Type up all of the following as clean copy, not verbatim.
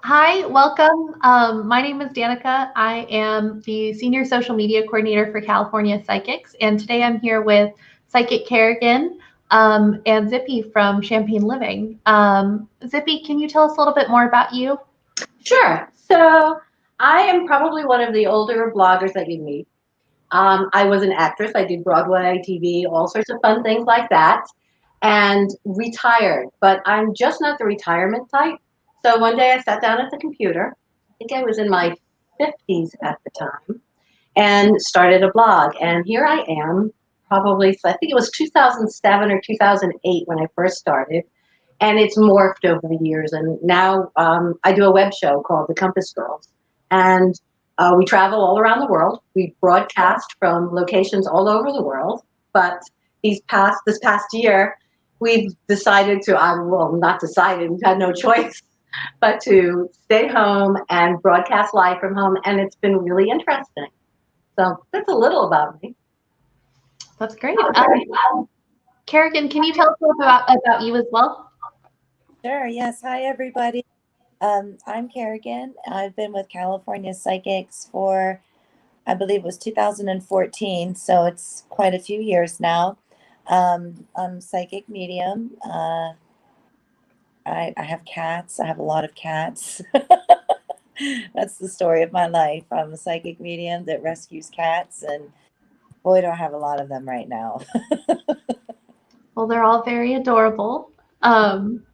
Hi, welcome. My name is Danica. I am the Senior Social Media Coordinator for California Psychics, and today I'm here with Psychic Kerrigan and Zippy from Champagne Living. Zippy, can you tell us a little bit more about you? Sure. So I am probably one of the older bloggers that you meet. I was an actress. I did Broadway, TV, all sorts of fun things like that, and retired. But I'm just not the retirement type. So one day I sat down at the computer. I think I was in my 50s at the time, and started a blog. And here I am, probably, so I think it was 2007 or 2008 when I first started, and it's morphed over the years. And now I do a web show called The Compass Girls, and we travel all around the world. We broadcast from locations all over the world. But this past year, we've decided to, well, not decided, we've had no choice but to stay home and broadcast live from home, and it's been really interesting. So that's a little about me. That's great. Kerrigan, can you tell us a little bit about you as well? Sure. Yes. Hi, everybody. I'm Kerrigan. I've been with California Psychics for, I believe it was 2014. So it's quite a few years now. I'm psychic medium. I have cats. I have a lot of cats. That's the story of my life. I'm a psychic medium that rescues cats, and boy, do I have a lot of them right now. Well, they're all very adorable. Um,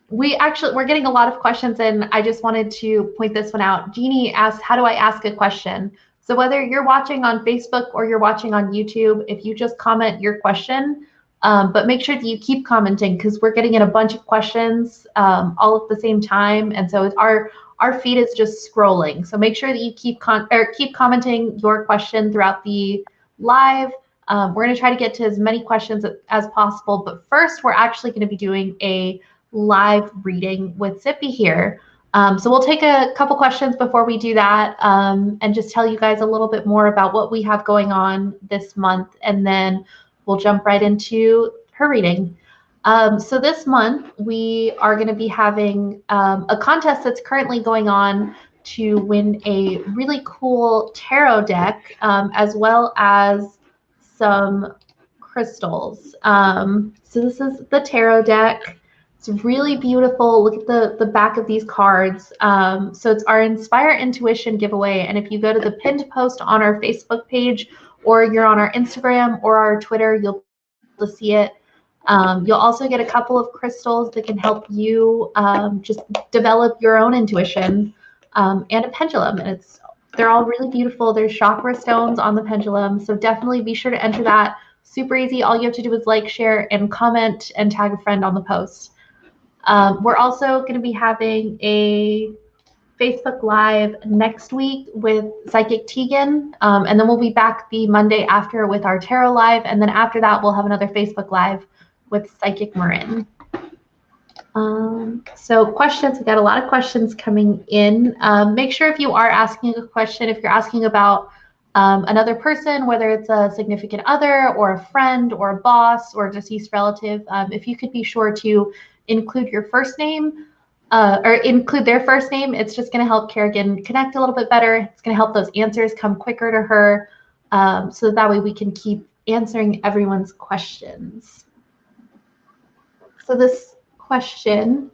we're getting a lot of questions, and I just wanted to point this one out. Jeannie asked, how do I ask a question? So whether you're watching on Facebook or you're watching on YouTube, if you just comment your question, but make sure that you keep commenting because we're getting in a bunch of questions all at the same time, and so our feed is just scrolling. So make sure that you keep commenting your question throughout the live. We're going to try to get to as many questions as possible, but first we're actually going to be doing a live reading with Zippy here. So we'll take a couple questions before we do that and just tell you guys a little bit more about what we have going on this month, and then we'll jump right into her reading. So this month we are going to be having a contest that's currently going on to win a really cool tarot deck, as well as some crystals. So this is the tarot deck. It's really beautiful. Look at the back of these cards. So it's our Inspire Intuition giveaway. And if you go to the pinned post on our Facebook page, or you're on our Instagram or our Twitter, you'll be able to see it. You'll also get a couple of crystals that can help you just develop your own intuition, and a pendulum. And they're all really beautiful. There's chakra stones on the pendulum. So definitely be sure to enter that. Super easy. All you have to do is like, share, and comment and tag a friend on the post. We're also going to be having a Facebook Live next week with Psychic Tegan, and then we'll be back the Monday after with our Tarot Live, and then after that we'll have another Facebook Live with Psychic Marin. So questions, we got a lot of questions coming in. Make sure if you are asking a question, if you're asking about another person, whether it's a significant other or a friend or a boss or a deceased relative, if you could be sure to include your first name, or include their first name. It's just going to help Kerrigan connect a little bit better. It's going to help those answers come quicker to her, so that way we can keep answering everyone's questions. So this question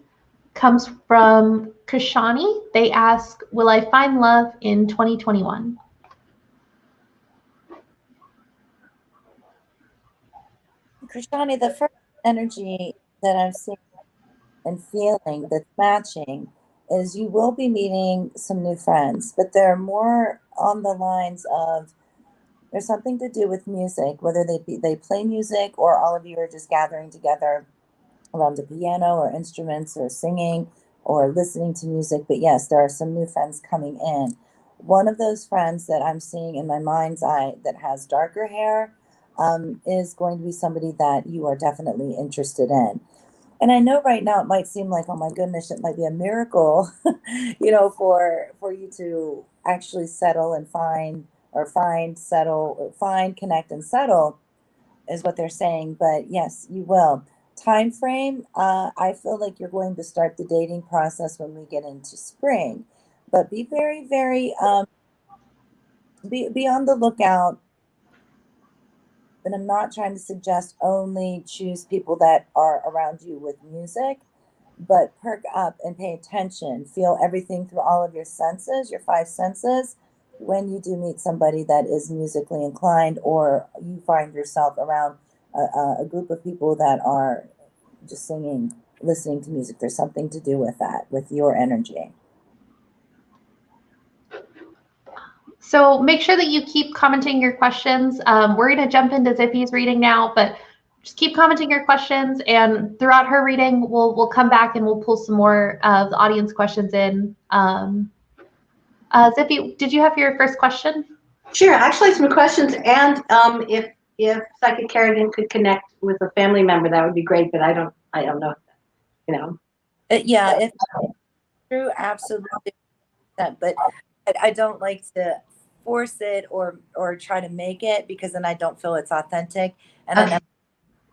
comes from Kashani. They ask, will I find love in 2021? Krishani, the first energy that I'm seeing and feeling that's matching is you will be meeting some new friends, but they're more on the lines of there's something to do with music, whether they play music or all of you are just gathering together around a piano or instruments or singing or listening to music. But yes, there are some new friends coming in. One of those friends that I'm seeing in my mind's eye that has darker hair is going to be somebody that you are definitely interested in. And I know right now it might seem like, oh my goodness, it might be a miracle, for you to actually settle and find or find, settle, or find, connect, and settle is what they're saying. But yes, you will. time frame, I feel like you're going to start the dating process when we get into spring, but be very, very be on the lookout. And I'm not trying to suggest only choose people that are around you with music, but perk up and pay attention. Feel everything through all of your senses, your five senses, when you do meet somebody that is musically inclined, or you find yourself around a group of people that are just singing, listening to music. There's something to do with that, with your energy. So make sure that you keep commenting your questions. We're going to jump into Zippy's reading now, but just keep commenting your questions, and throughout her reading, we'll come back and we'll pull some more of the audience questions in. Zippy, did you have your first question? Sure, actually some questions, and if Psychic Kerrigan could connect with a family member, that would be great. But I don't know, you know. Yeah, if true, absolutely. But I don't like to force it or try to make it, because then I don't feel it's authentic, and I never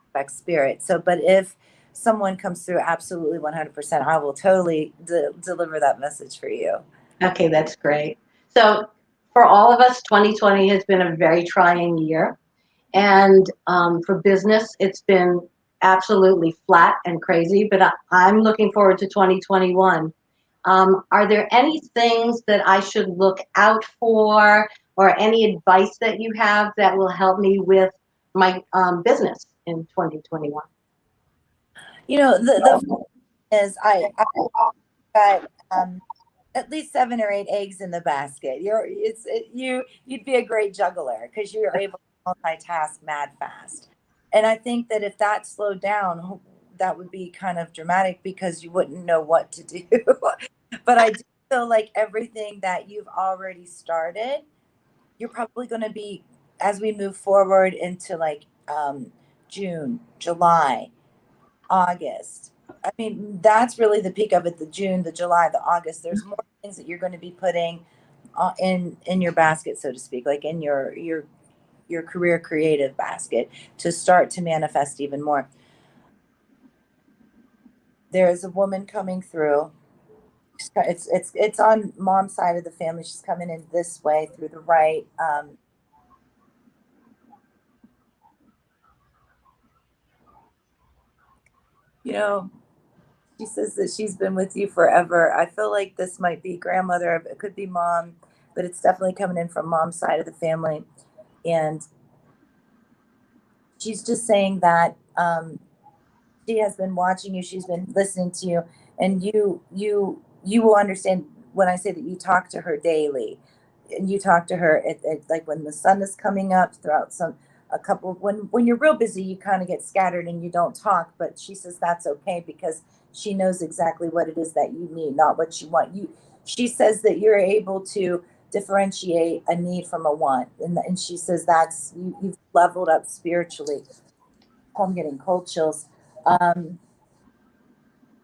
expect spirit. So, but if someone comes through, absolutely 100%, I will totally deliver that message for you. Okay, that's great. So for all of us, 2020 has been a very trying year. And for business, it's been absolutely flat and crazy, but I'm looking forward to 2021. Are there any things that I should look out for, or any advice that you have that will help me with my business in 2021? You know, the is I got at least 7 or 8 eggs in the basket. You'd be a great juggler, because you're able to multitask mad fast. And I think that if that slowed down, that would be kind of dramatic, because you wouldn't know what to do. But I do feel like everything that you've already started, you're probably going to be, as we move forward into like June, July, August. I mean, that's really the peak of it. The June, the July, the August. There's more things that you're going to be putting in your basket, so to speak, like in your career creative basket, to start to manifest even more. There is a woman coming through. It's on mom's side of the family. She's coming in this way through the right. You know, she says that she's been with you forever. I feel like this might be grandmother, it could be mom, but it's definitely coming in from mom's side of the family. And she's just saying that she has been watching you, she's been listening to you, and you will understand when I say that you talk to her daily. And you talk to her at like when the sun is coming up, throughout a couple, when you're real busy, you kind of get scattered and you don't talk. But she says that's okay, because she knows exactly what it is that you need, not what you want. She says that you're able to differentiate a need from a want, and she says that's you've leveled up spiritually. I'm getting cold chills. And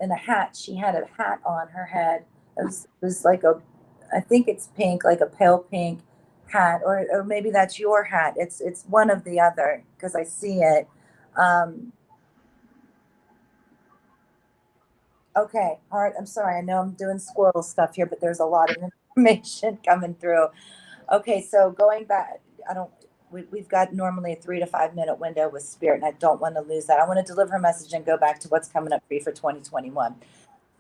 a hat. She had a hat on her head. It was like I think it's pink, like a pale pink hat, or maybe that's your hat. It's one of the other, because I see it. Okay, Heart, I'm sorry. I know I'm doing squirrel stuff here, but there's a lot of information coming through. Okay, so going back, we've got normally a 3 to 5 minute window with spirit, and I don't want to lose that. I want to deliver a message and go back to what's coming up for you for 2021.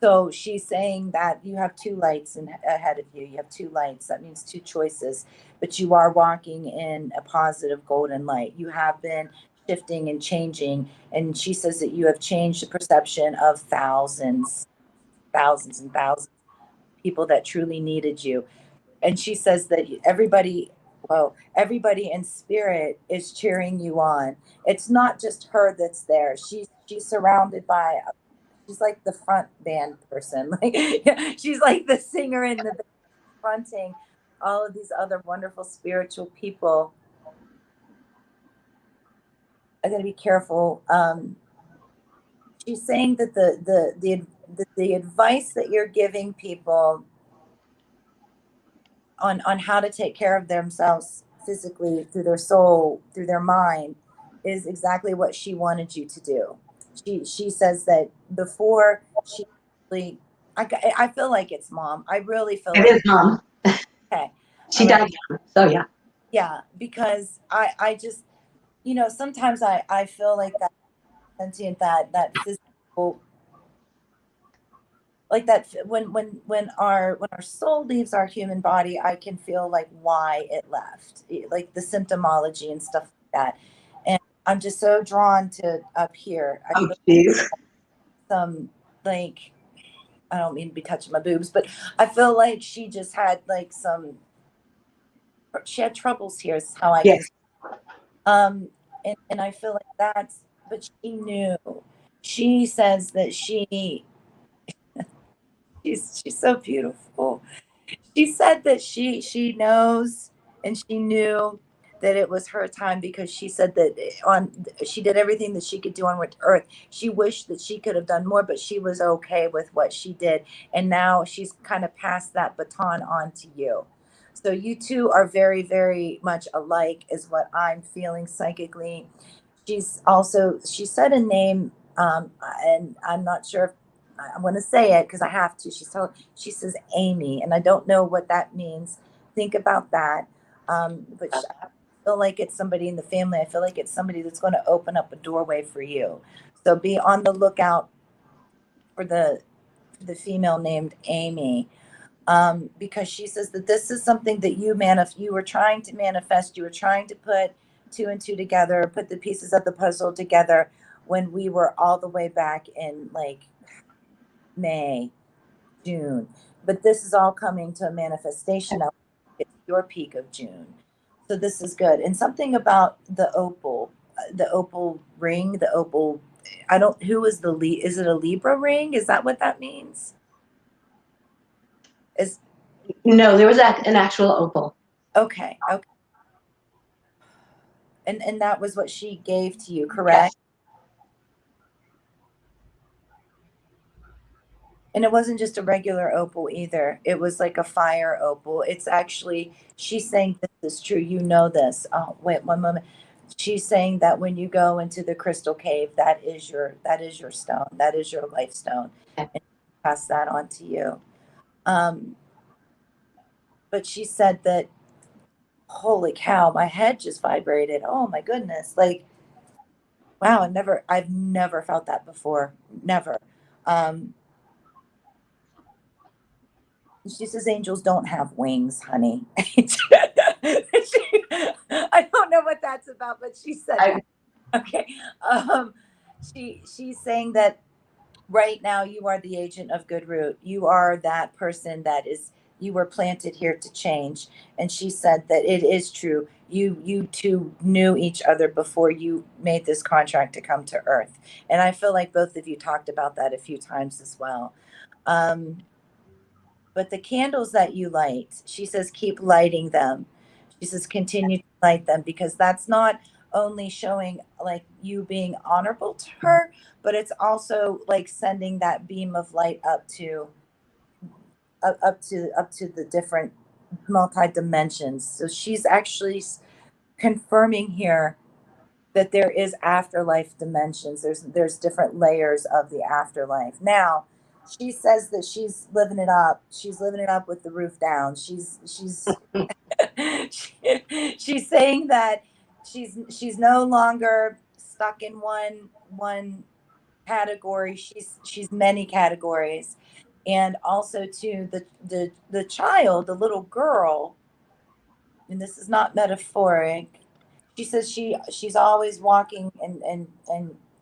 So she's saying that you have 2 lights ahead of you. You have 2 lights. That means 2 choices, but you are walking in a positive golden light. You have been shifting and changing. And she says that you have changed the perception of thousands and thousands of people that truly needed you. And she says that everybody in spirit is cheering you on. It's not just her that's there. She's surrounded by, she's like the front band person. Like she's like the singer in the band, fronting all of these other wonderful spiritual people. I got to be careful. She's saying that the advice that you're giving people on how to take care of themselves physically, through their soul, through their mind, is exactly what she wanted you to do. she says that before she really, I feel like it's mom. I really feel It like is mom. okay. She All right. died young, so yeah. Yeah, because I just, sometimes I feel like that sentient, that physical, like that when our soul leaves our human body, I can feel like why it left, like the symptomology and stuff like that. And I'm just so drawn to up here. I Oh, feel jeez. some, like, I don't mean to be touching my boobs, but I feel like she just had like she had troubles here is how I can, Yes. and I feel like that's, but she knew. She says that she's so beautiful. She said that she knows and she knew that it was her time, because she said that on she did everything that she could do on earth. She wished that she could have done more, but she was okay with what she did, and now she's kind of passed that baton on to you. So you two are very, very much alike is what I'm feeling psychically. She said a name, and I'm not sure if I'm going to say it because I have to. She says Amy, and I don't know what that means. Think about that. But I feel like it's somebody in the family. I feel like it's somebody that's going to open up a doorway for you. So be on the lookout for the female named Amy, because she says that this is something that you were trying to manifest. You were trying to put two and two together, put the pieces of the puzzle together when we were all the way back in like May, June. But this is all coming to a manifestation now. It's your peak of June. So this is good. And something about the opal ring, the opal, I don't, who is is it a Libra ring? Is that what that means? Is No, there was an actual opal. okay. Okay. And that was what she gave to you, Yes. correct? And it wasn't just a regular opal either. It was like a fire opal. It's actually, she's saying this is true. You know this. Oh, wait one moment. She's saying that when you go into the crystal cave, that is your stone. That is your life stone. Okay. And pass that on to you. Um, but she said that, holy cow, my head just vibrated. Oh my goodness. Like, wow, I've never felt that before. Never. Um, She says angels don't have wings, honey. I don't know what that's about, but she said I, that. Okay. Um, she's saying that right now you are the agent of good root. You are that person you were planted here to change. And she said that it is true. You two knew each other before you made this contract to come to Earth. And I feel like both of you talked about that a few times as well. Um, but the candles that you light, she says, keep lighting them. She says, continue to light them, because that's not only showing like you being honorable to her, but it's also like sending that beam of light up to the different multi dimensions. So she's actually confirming here that there is afterlife dimensions. There's different layers of the afterlife. Now, she says that she's living it up. She's living it up with the roof down. She's she's saying that she's no longer stuck in one category. She's many categories. And also to the child, the little girl, and this is not metaphoric. She says she's always walking and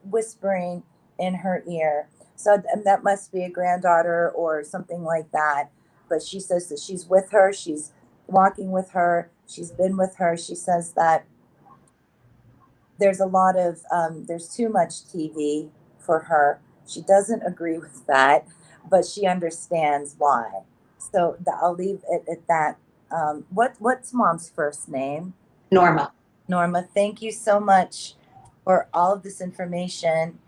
whispering in her ear. So and that must be a granddaughter or something like that. But she says that she's with her. She's walking with her. She's been with her. She says that there's too much TV for her. She doesn't agree with that, but she understands why. So I'll leave it at that. What's mom's first name? Norma. Norma, thank you so much for all of this information.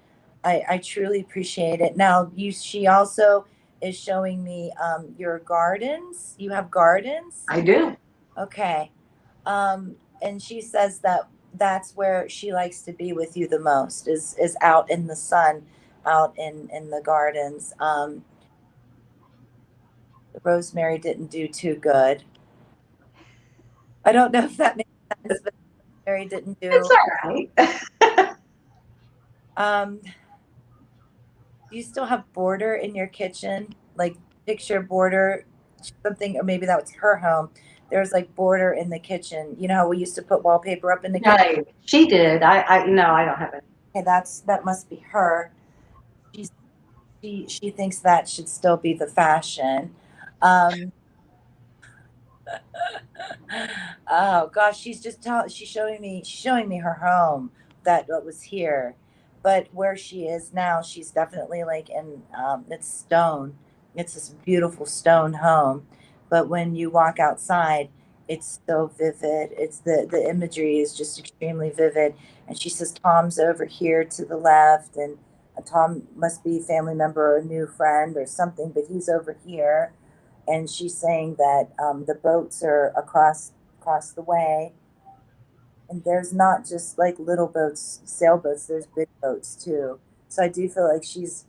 I truly appreciate it. Now, she also is showing me your gardens. You have gardens? I do. Okay. And she says that that's where she likes to be with you the most, is out in the sun, out in the gardens. Rosemary didn't do too good. I don't know if that makes sense, but Rosemary didn't It's do. all right. Um, do you still have border in your kitchen? Like picture border, something, or maybe that was her home. There's like border in the kitchen. You know how we used to put wallpaper up in the kitchen? Right. She did. No, I don't have it. Okay, that must be her. She's she thinks that should still be the fashion. Um, oh gosh, she's showing me her home that was here, but where she is now, she's definitely like in it's stone. It's this beautiful stone home, but when you walk outside, it's so vivid. It's the imagery is just extremely vivid. And she says Tom's over here to the left, and Tom must be a family member or a new friend or something, but he's over here. And she's saying that the boats are across the way, and there's not just like little boats, sailboats. There's big boats too. So I do feel like she's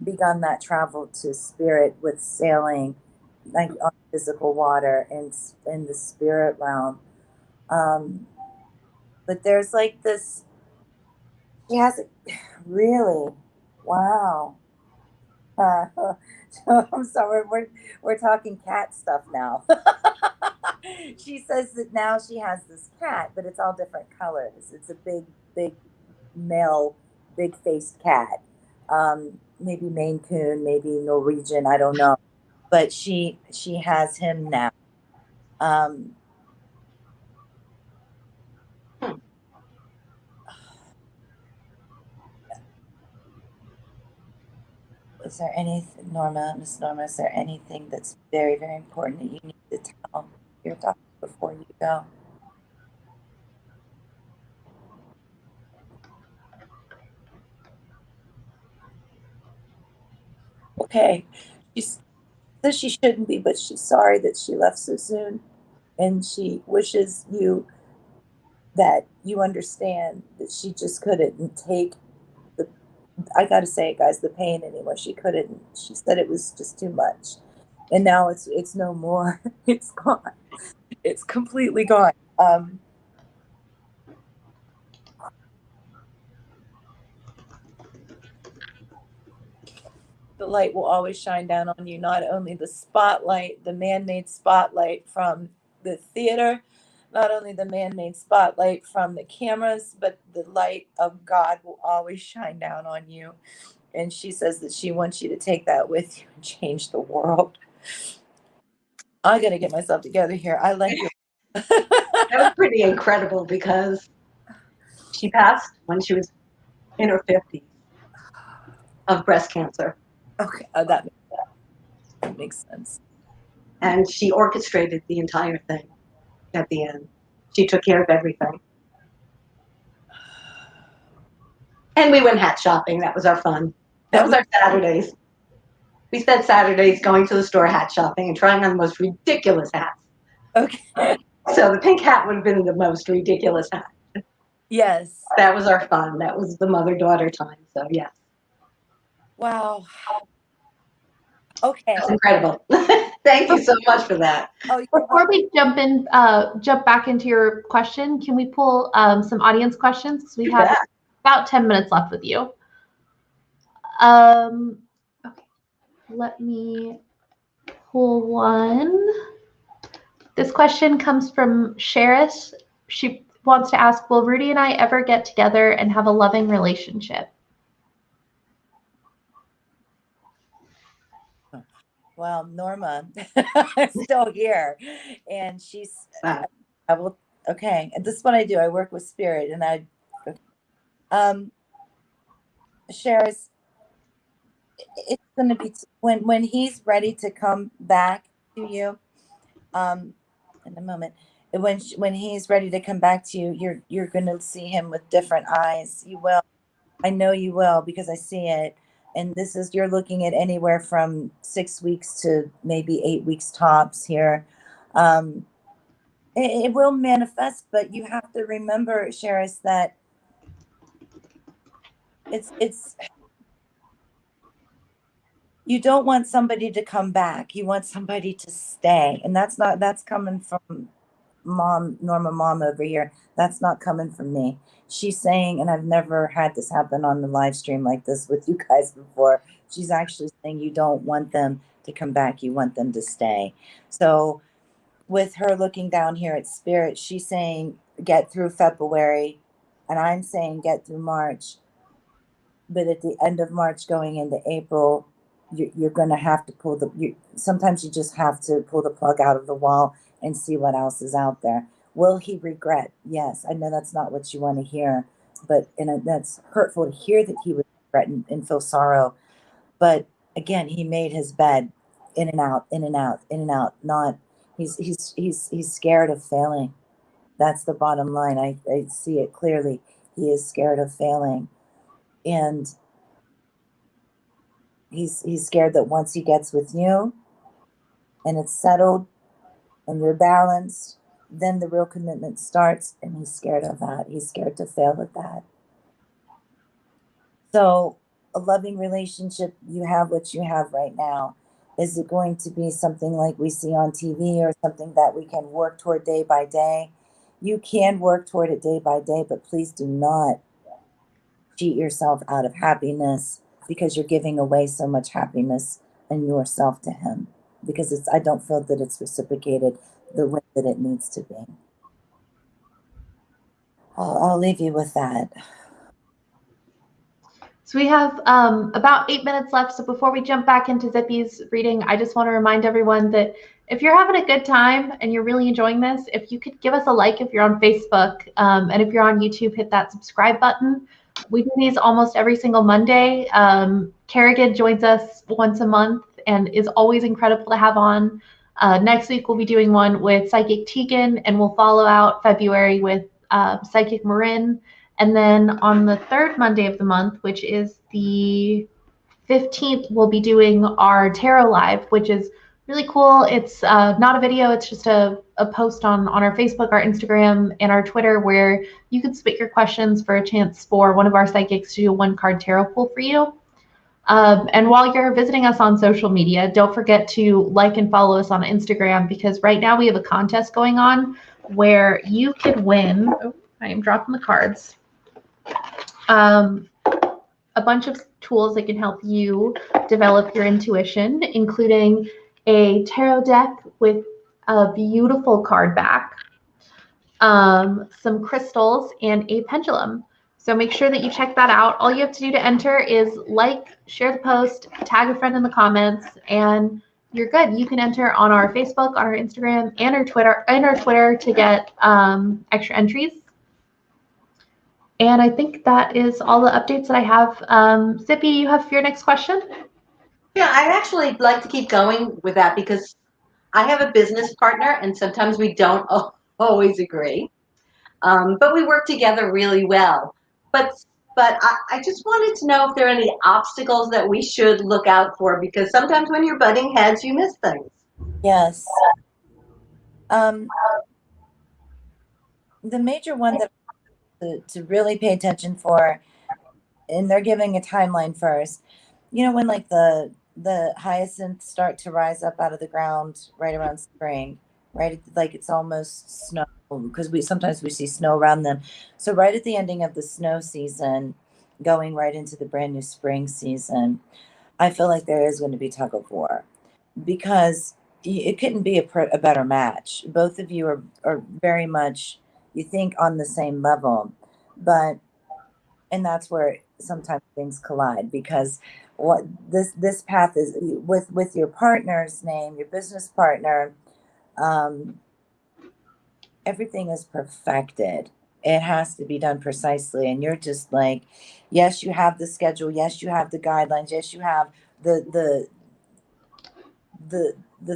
begun that travel to spirit with sailing, like on physical water and in the spirit realm. Um, but there's like this. She has really, wow. So I'm sorry, we're talking cat stuff now. She says that now she has this cat, but it's all different colors. It's a big male, big faced cat. Maybe Maine Coon, maybe Norwegian, I don't know. But she has him now. Um, Hmm. is there anything, Miss Norma, is there anything that's very, very important that you need to tell your doctor before you go? Okay. She says she shouldn't be, but she's sorry that she left so soon. And she wishes you that you understand that she just couldn't take the, I got to say it, guys, the pain anymore. She couldn't. She said it was just too much. And now it's no more. It's gone. It's completely gone. The light will always shine down on you, not only the spotlight, the man-made spotlight from the theater, not only the man-made spotlight from the cameras, but the light of God will always shine down on you. And she says that she wants you to take that with you and change the world. I got to get myself together here. I like you. That was pretty incredible because she passed when she was in her 50s of breast cancer. Okay, that makes sense. And she orchestrated the entire thing at the end. She took care of everything. And we went hat shopping. That was our fun. That was our Saturdays. We spent Saturdays going to the store hat shopping and trying on the most ridiculous hats. Okay. So the pink hat would have been the most ridiculous hat. Yes. That was our fun. That was the mother-daughter time. So yes. Wow. Okay. That's incredible. Thank you so much for that. Oh, before we jump back into your question, can we pull some audience questions? We have about 10 minutes left with you. Okay, let me pull one. This question comes from Sheris. She wants to ask, will Rudy and I ever get together and have a loving relationship? Well, Norma is still here, and she's. I will. Okay, and this is what I do. I work with spirit, and Sharis, it's going to be when he's ready to come back to you. In a moment, when he's ready to come back to you, you're going to see him with different eyes. You will. I know you will because I see it. And this is, you're looking at anywhere from 6 weeks to maybe 8 weeks tops here. It will manifest, but you have to remember, Sheris, that it's you don't want somebody to come back. You want somebody to stay. And that's coming from Norma mom over here. That's not coming from me. She's saying, and I've never had this happen on the live stream like this with you guys before. She's actually saying you don't want them to come back. You want them to stay. So with her looking down here at spirit, she's saying get through February, and I'm saying get through March. But at the end of March going into April, you're going to have to sometimes you just have to pull the plug out of the wall and see what else is out there. Will he regret? Yes. I know that's not what you want to hear, but that's hurtful to hear that he would regret and feel sorrow. But again, he made his bed in and out, in and out, in and out. Not he's scared of failing. That's the bottom line. I see it clearly. He is scared of failing. And he's scared that once he gets with you and it's settled and you're balanced, then the real commitment starts, and he's scared of that. He's scared to fail at that. So a loving relationship, you have what you have right now. Is it going to be something like we see on TV or something that we can work toward day by day? You can work toward it day by day, but please do not cheat yourself out of happiness, because you're giving away so much happiness and yourself to him, because I don't feel that it's reciprocated the way that it needs to be. I'll leave you with that. So we have about 8 minutes left. So before we jump back into Zippy's reading, I just want to remind everyone that if you're having a good time and you're really enjoying this, if you could give us a like if you're on Facebook, and if you're on YouTube, hit that subscribe button. We do these almost every single Monday. Kerrigan joins us once a month and is always incredible to have on. Next week, we'll be doing one with Psychic Tegan, and we'll follow out February with Psychic Marin. And then on the third Monday of the month, which is the 15th, we'll be doing our Tarot Live, which is really cool. It's not a video. It's just a post on our Facebook, our Instagram, and our Twitter, where you can submit your questions for a chance for one of our psychics to do a one-card tarot pull for you. And while you're visiting us on social media, don't forget to like and follow us on Instagram, because right now we have a contest going on where you could win. Oh, I am dropping the cards. A bunch of tools that can help you develop your intuition, including a tarot deck with a beautiful card back, some crystals, and a pendulum. So make sure that you check that out. All you have to do to enter is like, share the post, tag a friend in the comments, and you're good. You can enter on our Facebook, on our Instagram, and our Twitter to get extra entries. And I think that is all the updates that I have. Zippy, you have your next question? Yeah, I'd actually like to keep going with that, because I have a business partner and sometimes we don't always agree. But we work together really well. But I just wanted to know if there are any obstacles that we should look out for, because sometimes when you're butting heads, you miss things. Yes. The major one that to really pay attention for, and they're giving a timeline first. You know, when like the hyacinths start to rise up out of the ground right around spring, right? Like it's almost snow, because sometimes we see snow around them. So right at the ending of the snow season, going right into the brand new spring season, I feel like there is going to be tug of war, because it couldn't be a better match. Both of you are very much, you think, on the same level, and that's where sometimes things collide, because what this path is with your partner's name, your business partner, everything is perfected. It has to be done precisely, and you're just like, yes, you have the schedule, yes, you have the guidelines, yes, you have the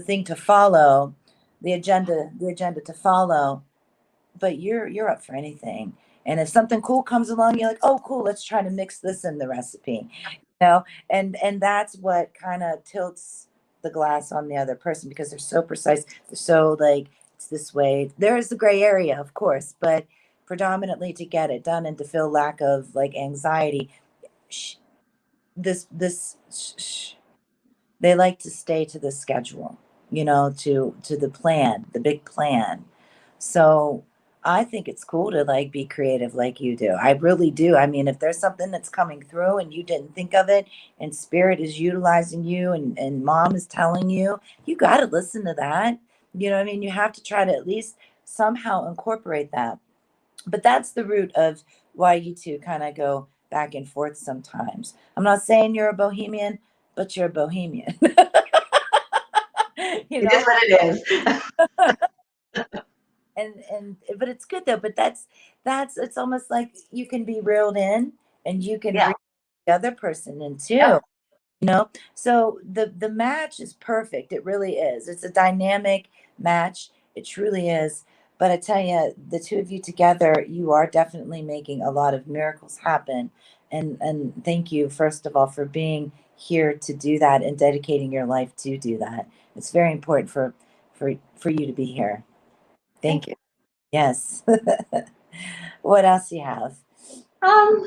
thing to follow, the agenda to follow, but you're up for anything. And if something cool comes along, you're like, oh, cool, let's try to mix this in the recipe, and that's what kind of tilts the glass on the other person, because they're so precise, they're so like it's this way. There is the gray area, of course, but predominantly to get it done and to feel lack of like anxiety. Shh, shh, they like to stay to the schedule, to the plan, the big plan. So I think it's cool to like be creative like you do. I really do. I mean, if there's something that's coming through and you didn't think of it and spirit is utilizing you and mom is telling you, you got to listen to that. You know what I mean? You have to try to at least somehow incorporate that. But that's the root of why you two kind of go back and forth sometimes. I'm not saying you're a bohemian, but you're a bohemian. It is what it is. and but it's good though. But that's it's almost like you can be reeled in and you can Yeah. reel the other person in too. Yeah. So the match is perfect. It really is. It's a dynamic match. It truly is. But I tell you, the two of you together, you are definitely making a lot of miracles happen. And thank you, first of all, for being here to do that and dedicating your life to do that. It's very important for you to be here. Thank you. Yes. What else you have? I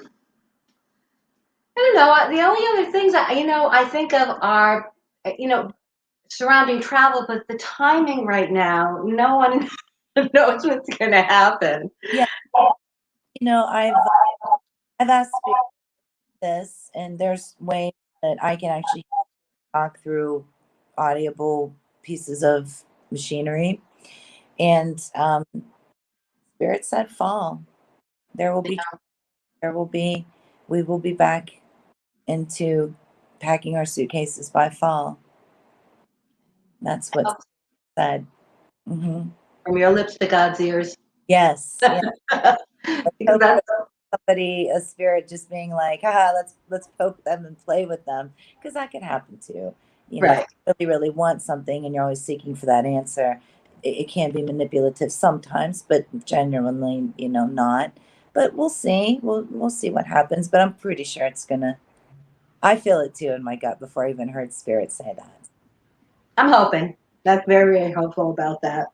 don't know. The only other things I think of are, surrounding travel, but the timing right now, no one knows what's going to happen. Yeah. I've asked this, and there's ways that I can actually talk through audible pieces of machinery. And Spirit said fall. There will be, we will be back into packing our suitcases by fall. That's what said. Mm-hmm. From your lips to God's ears. Yes. Yeah. Because that's A spirit just being like, let's poke them and play with them, because that can happen too. right. If you really want something and you're always seeking for that answer, it can be manipulative sometimes, but genuinely, not. But we'll see. We'll see what happens. But I'm pretty sure it's gonna. I feel it too in my gut before I even heard spirit say that. I'm hoping. That's very, very hopeful about that.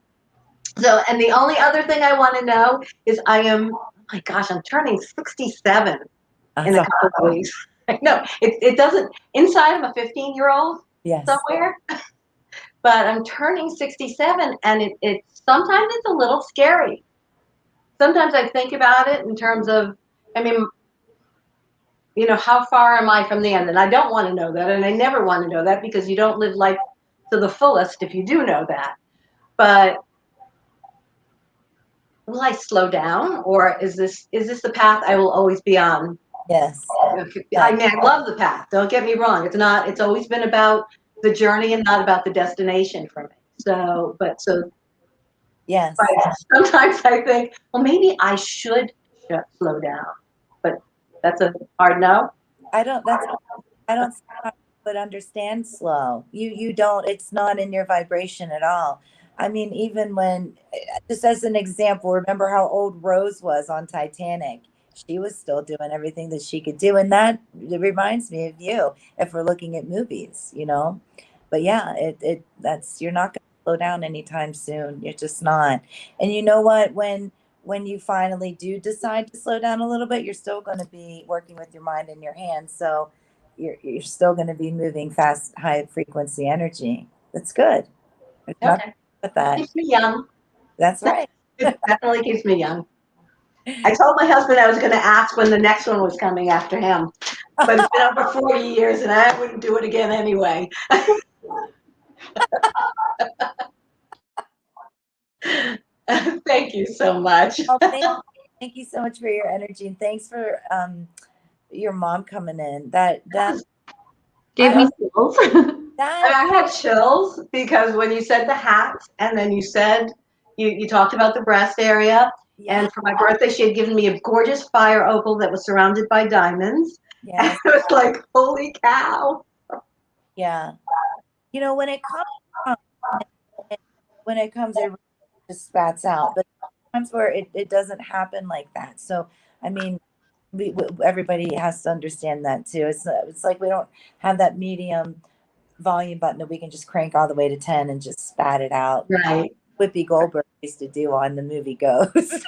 So, and the only other thing I want to know is oh my gosh, I'm turning 67 in a couple of weeks. No, it doesn't, inside I'm a 15-year-old Yes. somewhere, but I'm turning 67 and it sometimes it's a little scary. Sometimes I think about it in terms of, how far am I from the end? And I don't want to know that, and I never want to know that, because you don't live life to the fullest if you do know that. But will I slow down, or is this the path I will always be on? Yes. I mean, I love the path. Don't get me wrong. It's always been about the journey and not about the destination for me. Yes. Sometimes I think, well, maybe I should slow down, but that's a hard no. I don't but understand slow. You don't, it's not in your vibration at all. I mean, even when, just as an example, remember how old Rose was on Titanic? She was still doing everything that she could do. And that it reminds me of you if we're looking at movies, But yeah, you're not going to slow down anytime soon. You're just not. And you know what? When you finally do decide to slow down a little bit, you're still going to be working with your mind and your hands. So you're still going to be moving fast, high frequency energy. That's good. There's nothing with that. Keeps me young. That's right. It definitely keeps me young. I told my husband I was going to ask when the next one was coming after him, but it's been over 40 years and I wouldn't do it again anyway. Thank you so much. Oh, thank you so much for your energy, and thanks for your mom coming in. That gave me chills. I had chills because when you said the hat, and then you said you talked about the breast area. Yeah. And for my birthday, she had given me a gorgeous fire opal that was surrounded by diamonds. Yeah. And it was like, holy cow. Yeah. When it comes, it just spats out. But times where it doesn't happen like that. So, I mean, everybody has to understand that too. It's like we don't have that medium volume button that we can just crank all the way to 10 and just spat it out. Right. Whoopi Goldberg used to do on the movie Ghost.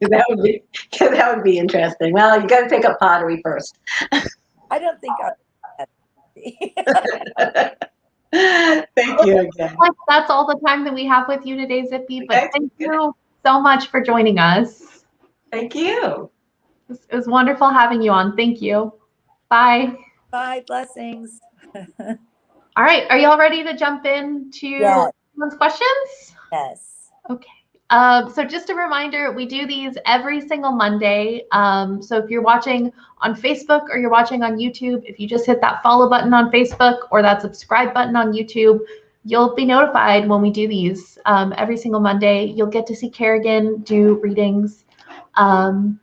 That would be interesting. Well, you got to pick up pottery first. I don't think Thank you again. That's all the time that we have with you today, Zippy. But Okay. thank you so much for joining us. Thank you. It was wonderful having you on. Thank you. Bye. Bye, blessings. All right. Are y'all ready to jump into everyone's questions? Yes. Okay. So just a reminder, we do these every single Monday. So if you're watching on Facebook or you're watching on YouTube, if you just hit that follow button on Facebook or that subscribe button on YouTube, you'll be notified when we do these every single Monday. You'll get to see Kerrigan do readings all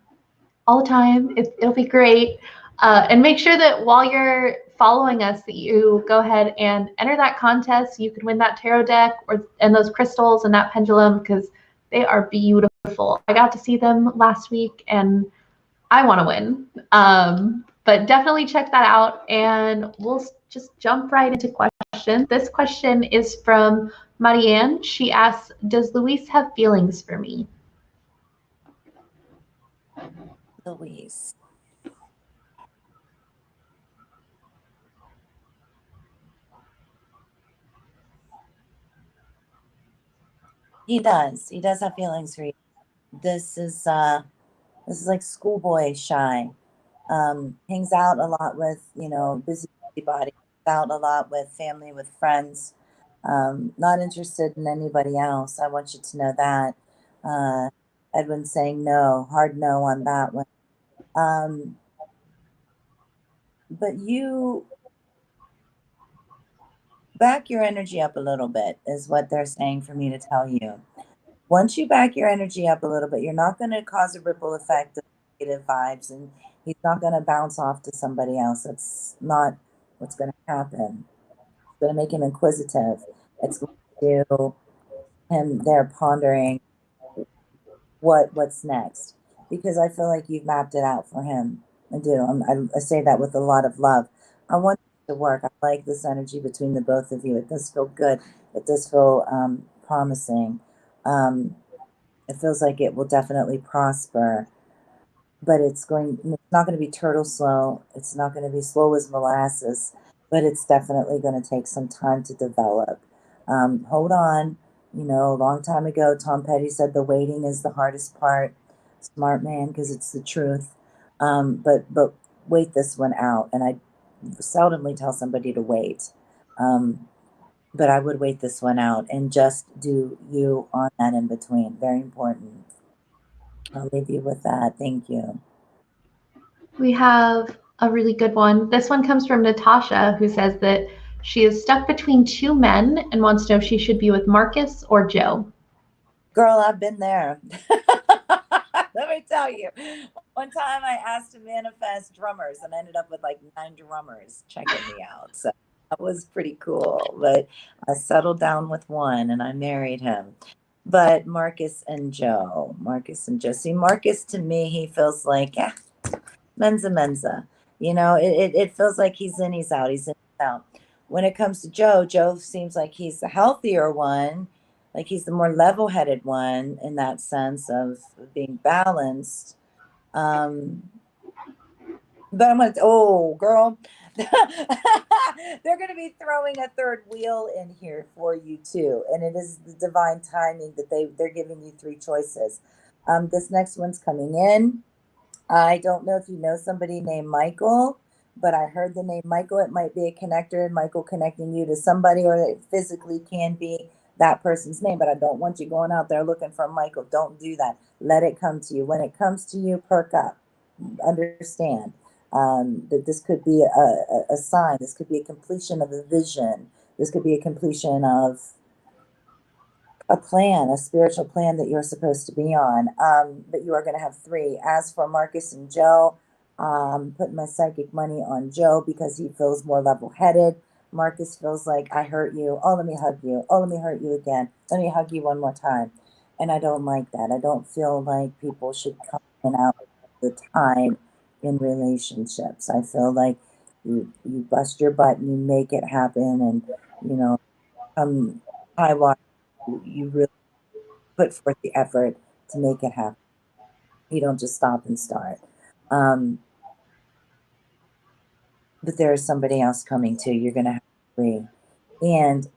the time. It'll be great. And make sure that while you're following us, that you go ahead and enter that contest. You can win that tarot deck and those crystals and that pendulum, because they are beautiful. I got to see them last week and I want to win. But definitely check that out, and we'll just jump right into questions. This question is from Marianne. She asks, does Luis have feelings for me? Luis. He does. He does have feelings for you. This is like schoolboy shy. Hangs out a lot with, busybody. Hangs out a lot with family, with friends. Not interested in anybody else. I want you to know that. Edwin's saying no, hard no on that one. But you back your energy up a little bit is what they're saying for me to tell you. Once you back your energy up a little bit, you're not going to cause a ripple effect of negative vibes, and he's not going to bounce off to somebody else. That's not what's going to happen. It's going to make him inquisitive. It's going to do him there pondering what's next, because I feel like you've mapped it out for him. I do. I say that with a lot of love. I want it to work. I like this energy between the both of you. It does feel good. It does feel promising. It feels like it will definitely prosper, but it's not going to be turtle slow. It's not going to be slow as molasses, but it's definitely going to take some time to develop. Hold on. A long time ago, Tom Petty said the waiting is the hardest part. Smart man, because it's the truth. But wait this one out. And I seldomly tell somebody to wait. But I would wait this one out and just do you on that in between. Very important. I'll leave you with that. Thank you. We have a really good one. This one comes from Natasha, who says that she is stuck between two men and wants to know if she should be with Marcus or Joe. Girl, I've been there. Let me tell you. One time I asked to manifest drummers and ended up with like 9 drummers checking me out. So that was pretty cool. But I settled down with one and I married him. But Marcus and Joe. See, Marcus to me, he feels like, menza. It feels like he's in, he's out, he's in, he's out. When it comes to Joe seems like he's the healthier one. Like he's the more level-headed one in that sense of being balanced. But I'm like, oh, girl, they're going to be throwing a third wheel in here for you too. And it is the divine timing that they're giving you 3 choices. This next one's coming in. I don't know if you know somebody named Michael, but I heard the name Michael. It might be a connector, and Michael connecting you to somebody, or it physically can be that person's name. But I don't want you going out there looking for Michael. Don't do that. Let it come to you. When it comes to you, perk up. Understand that this could be a sign. This could be a completion of a vision. This could be a completion of a plan, a spiritual plan that you're supposed to be on. But you are going to have 3. As for Marcus and Joe, putting my psychic money on Joe because he feels more level-headed. Marcus feels like, I hurt you. Oh, let me hug you. Oh, let me hurt you again. Let me hug you one more time. And I don't like that. I don't feel like people should come in and out the time in relationships. I feel like you bust your butt and you make it happen, and come high water, you really put forth the effort to make it happen. You don't just stop and start. But there's somebody else coming too. You're going to have to agree. And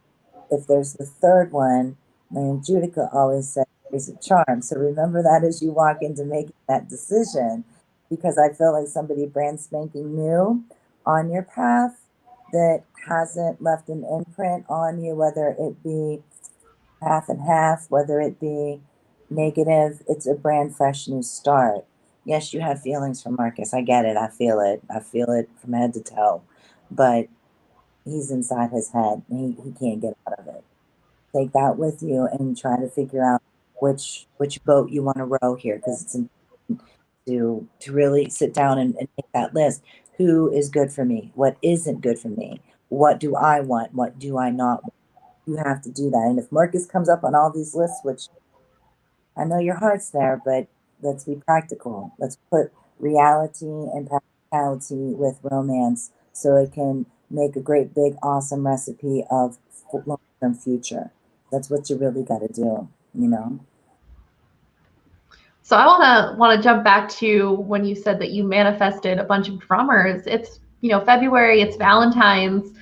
if there's the third one, my Aunt Judica always said, there's a charm. So remember that as you walk into making that decision, because I feel like somebody brand spanking new on your path that hasn't left an imprint on you, whether it be half and half, whether it be negative, it's a brand fresh new start. Yes, you have feelings for Marcus. I get it. I feel it. I feel it from head to toe. But he's inside his head. He can't get out of it. Take that with you and try to figure out which boat you want to row here, because it's important to really sit down and make that list. Who is good for me? What isn't good for me? What do I want? What do I not want? You have to do that. And if Marcus comes up on all these lists, which I know your heart's there, but let's be practical. Let's put reality and practicality with romance so it can make a great, big, awesome recipe of long-term future. That's what you really got to do, you know? So I want to jump back to when you said that you manifested a bunch of drummers. It's, February, it's Valentine's.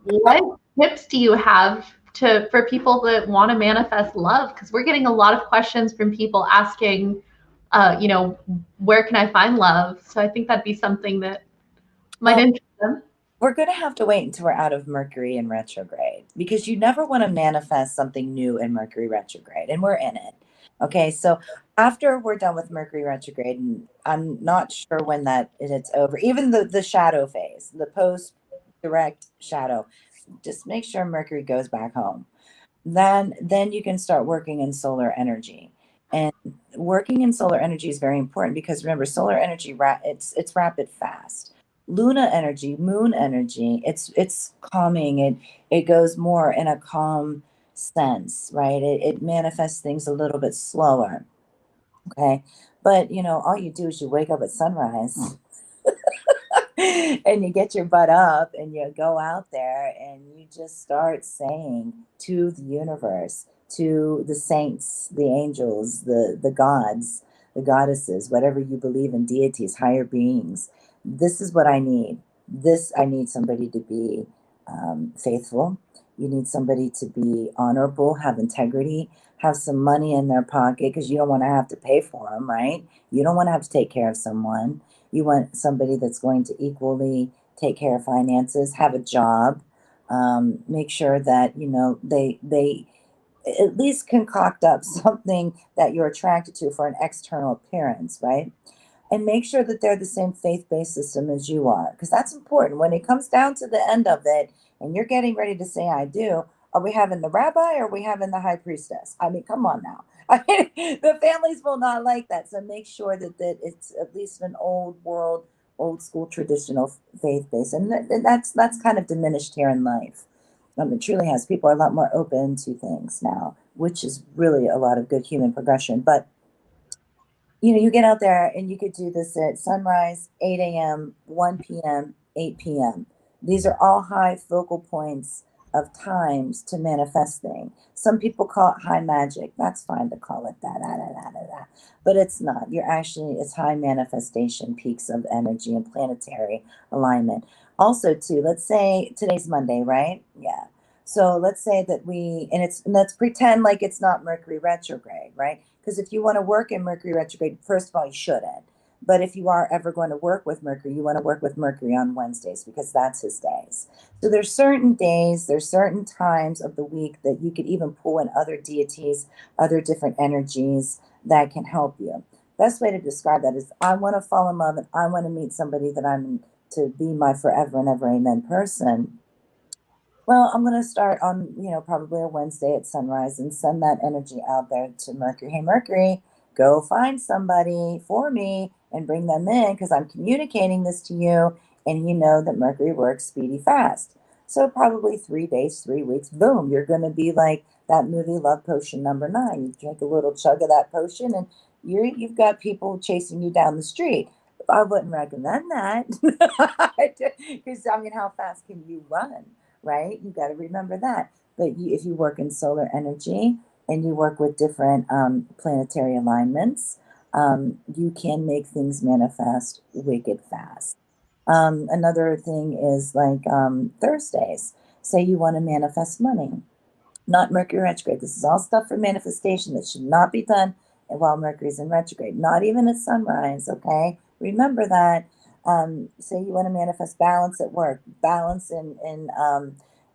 What tips do you have for people that want to manifest love? Because we're getting a lot of questions from people asking, where can I find love? So I think that'd be something that might interest them. We're going to have to wait until we're out of Mercury in retrograde, because you never want to manifest something new in Mercury retrograde, and we're in it. Okay, so after we're done with Mercury retrograde, and I'm not sure when it's over, even the shadow phase, the post direct shadow, just make sure Mercury goes back home. Then you can start working in solar energy. And working in solar energy is very important, because remember, solar energy, it's rapid fast. Luna energy, moon energy, it's calming. It goes more in a calm sense, right? It manifests things a little bit slower. Okay. But all you do is you wake up at sunrise and you get your butt up and you go out there and you just start saying to the universe, to the saints, the angels, the gods, the goddesses, whatever you believe in, deities, higher beings, this is what I need. I need somebody to be faithful. You need somebody to be honorable, have integrity, have some money in their pocket, because you don't want to have to pay for them, right? You don't want to have to take care of someone. You want somebody that's going to equally take care of finances, have a job, make sure that they at least concoct up something that you're attracted to for an external appearance, right? And make sure that they're the same faith-based system as you are, because that's important. When it comes down to the end of it and you're getting ready to say I do, are we having the rabbi or are we having the high priestess? I mean, come on now. I mean, the families will not like that. So make sure that it's at least an old world, old school, traditional faith base. And that's kind of diminished here in life. It truly has. People are a lot more open to things now, which is really a lot of good human progression. But you get out there and you could do this at sunrise, 8 a.m., 1 p.m., 8 p.m. These are all high focal points of times to manifest things. Some people call it high magic. That's fine to call it that. But it's not. It's high manifestation peaks of energy and planetary alignment. Also, too, let's say today's Monday, right? Yeah. So let's say that let's pretend like it's not Mercury retrograde, right? Because if you want to work in Mercury retrograde, first of all, you shouldn't. But if you are ever going to work with Mercury, you want to work with Mercury on Wednesdays, because that's his days. So there's certain days, there's certain times of the week that you could even pull in other deities, other different energies that can help you. Best way to describe that is, I want to fall in love and I want to meet somebody that I'm to be my forever and ever amen person. Well, I'm going to start on, probably a Wednesday at sunrise and send that energy out there to Mercury. Hey, Mercury, go find somebody for me and bring them in, because I'm communicating this to you. And you know that Mercury works speedy fast. So probably 3 days, 3 weeks, boom, you're going to be like that movie Love Potion #9. You drink a little chug of that potion and you've got people chasing you down the street. I wouldn't recommend that, because how fast can you run? Right? You got to remember that. But if you work in solar energy, and you work with different planetary alignments, you can make things manifest wicked fast. Another thing is like Thursdays. Say you want to manifest money, not Mercury retrograde. This is all stuff for manifestation that should not be done while Mercury's in retrograde, not even at sunrise, okay? Remember that. Say you want to manifest balance at work, balance in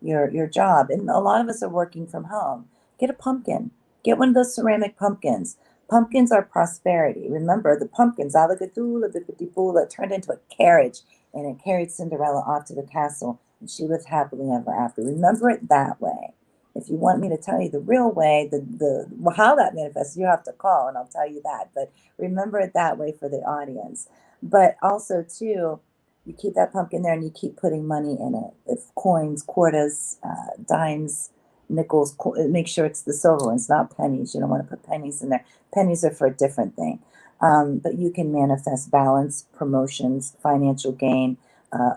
your job. And a lot of us are working from home. Get a pumpkin. Get one of those ceramic pumpkins. Pumpkins are prosperity. Remember, the pumpkins, Alligatula, Bippity turned into a carriage, and it carried Cinderella off to the castle, and she lived happily ever after. Remember it that way. If you want me to tell you the real way, the how that manifests, you have to call and I'll tell you that. But remember it that way for the audience. But also too, you keep that pumpkin there and you keep putting money in it. If coins, quarters, dimes, nickels, make sure it's the silver ones, not pennies. You don't want to put pennies in there. Pennies are for a different thing. But you can manifest balance, promotions, financial gain,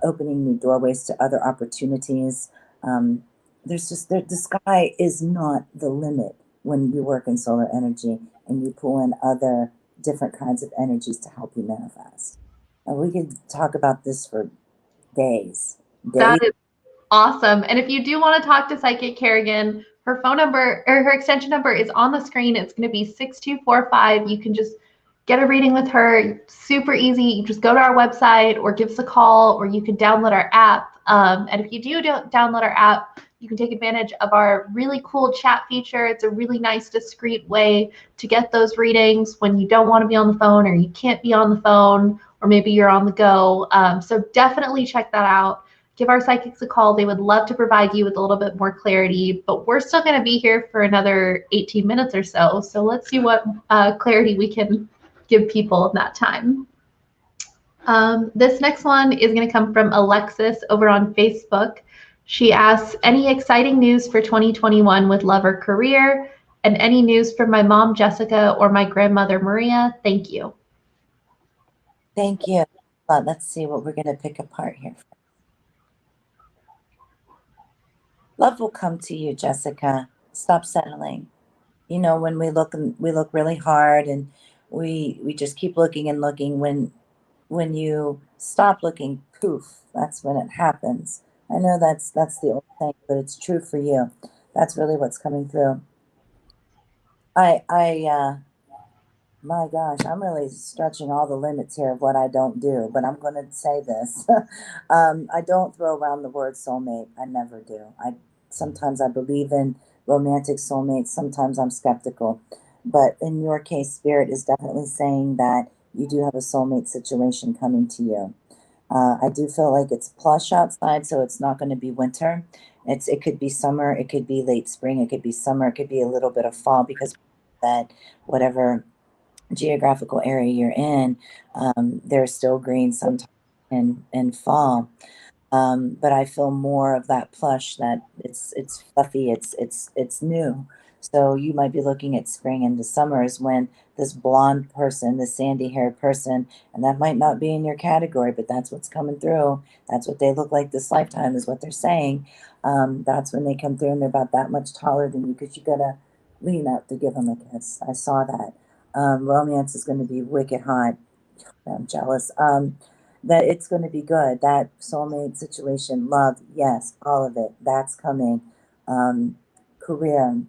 opening new doorways to other opportunities. The sky is not the limit when you work in solar energy and you pull in other different kinds of energies to help you manifest. And we could talk about this for days. That is awesome. And if you do want to talk to Psychic Kerrigan, her phone number or her extension number is on the screen. It's going to be 6245. You can just get a reading with her. Super easy. You just go to our website or give us a call, or you can download our app. And if you do download our app, you can take advantage of our really cool chat feature. It's a really nice, discreet way to get those readings when you don't want to be on the phone or you can't be on the phone, or maybe you're on the go. So definitely check that out. Give our psychics a call. They would love to provide you with a little bit more clarity, but we're still going to be here for another 18 minutes or so. So let's see what clarity we can give people in that time. This next one is going to come from Alexis over on Facebook. She asks, any exciting news for 2021 with love or career? And any news from my mom, Jessica, or my grandmother, Maria? Thank you. Thank you. Let's see what we're going to pick apart here. Love will come to you, Jessica. Stop settling. You know, when we look really hard and we just keep looking and looking. When you stop looking, poof, that's when it happens. I know that's the old thing, but it's true for you. That's really what's coming through. My gosh, I'm really stretching all the limits here of what I don't do, but I'm going to say this. I don't throw around the word soulmate. I never do. Sometimes I believe in romantic soulmates. Sometimes I'm skeptical. But in your case, Spirit is definitely saying that you do have a soulmate situation coming to you. I do feel like it's plush outside, so it's not going to be winter. It could be summer. It could be late spring. It could be summer. It could be a little bit of fall, because that whatever geographical area you're in, there's still green sometimes in fall. But I feel more of that plush, that it's fluffy, it's new. So you might be looking at spring into summer is when this blonde person, this sandy-haired person, and that might not be in your category, but that's what's coming through. That's what they look like this lifetime, is what they're saying. That's when they come through, and they're about that much taller than you, because you gotta lean up to give them a kiss. I saw that. Romance is going to be wicked hot. I'm jealous. That it's going to be good. That soulmate situation, love, yes, all of it. That's coming. Career.